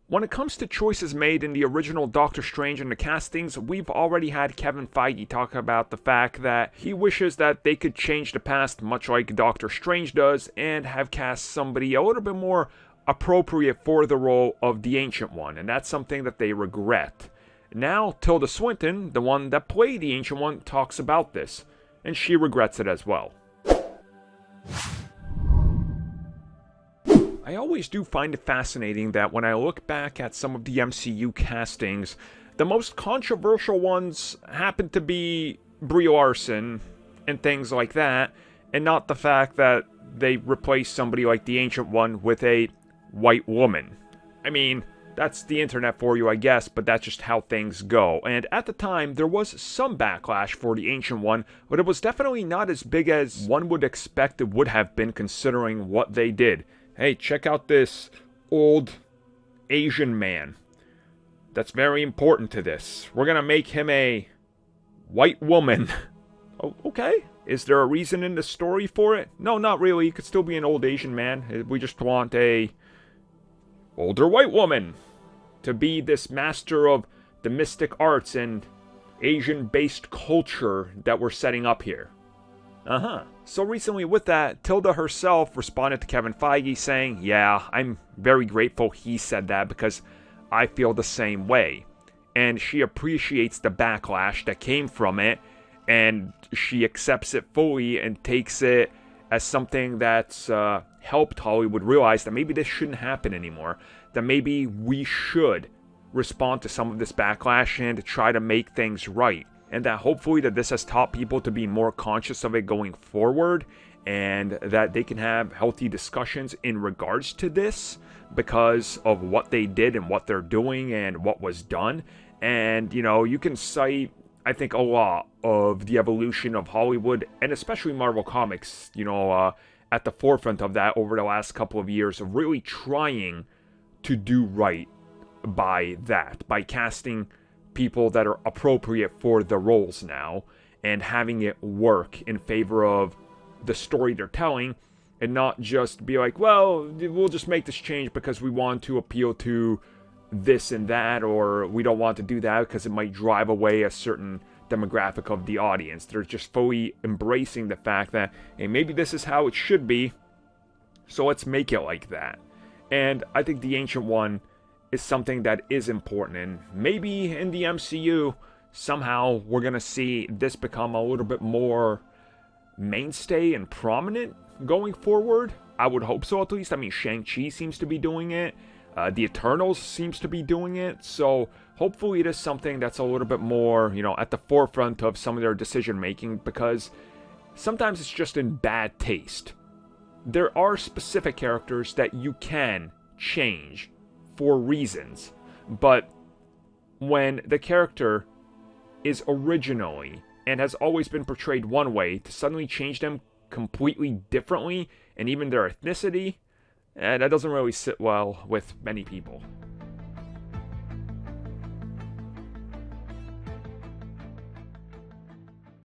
When it comes to choices made in the original Doctor Strange and the castings, we've already had Kevin Feige talk about the fact that he wishes that they could change the past much like Doctor Strange does and have cast somebody a little bit more appropriate for the role of the Ancient One, and that's something that they regret. Now, Tilda Swinton, the one that played the Ancient One, talks about this, and she regrets it as well. I always do find it fascinating that when I look back at some of the MCU castings, the most controversial ones happen to be Brie Larson and things like that, and not the fact that they replace somebody like the Ancient One with a white woman. I mean, that's the internet for you, I guess, but that's just how things go. And at the time, there was some backlash for the Ancient One, but it was definitely not as big as one would expect it would have been considering what they did. Hey, check out this old Asian man. That's very important to this. We're gonna make him a white woman. Oh, okay. Is there a reason in the story for it? No, not really. He could still be an old Asian man. We just want a older white woman to be this master of the mystic arts and Asian-based culture that we're setting up here. So recently with that, Tilda herself responded to Kevin Feige saying, yeah, I'm very grateful he said that because I feel the same way. And she appreciates the backlash that came from it, and she accepts it fully and takes it as something that's helped Hollywood realize that maybe this shouldn't happen anymore, that maybe we should respond to some of this backlash and try to make things right. And that hopefully that this has taught people to be more conscious of it going forward, and that they can have healthy discussions in regards to this because of what they did and what they're doing and what was done. And, you know, you can cite, I think, a lot of the evolution of Hollywood, and especially Marvel Comics, you know, at the forefront of that over the last couple of years of really trying to do right by that, by casting people that are appropriate for the roles now, and having it work in favor of the story they're telling, and not just be like, well, we'll just make this change because we want to appeal to this and that, or we don't want to do that because it might drive away a certain demographic of the audience. They're just fully embracing the fact that, hey, maybe this is how it should be, so let's make it like that. And I think the Ancient One is something that is important, and maybe in the MCU somehow we're gonna see this become a little bit more mainstay and prominent going forward. I would hope so, at least. I mean, Shang-Chi seems to be doing it, the Eternals seems to be doing it, so hopefully it is something that's a little bit more, you know, at the forefront of some of their decision making, because sometimes it's just in bad taste. There are specific characters that you can change for reasons, but when the character is originally and has always been portrayed one way, to suddenly change them completely differently, and even their ethnicity, that doesn't really sit well with many people.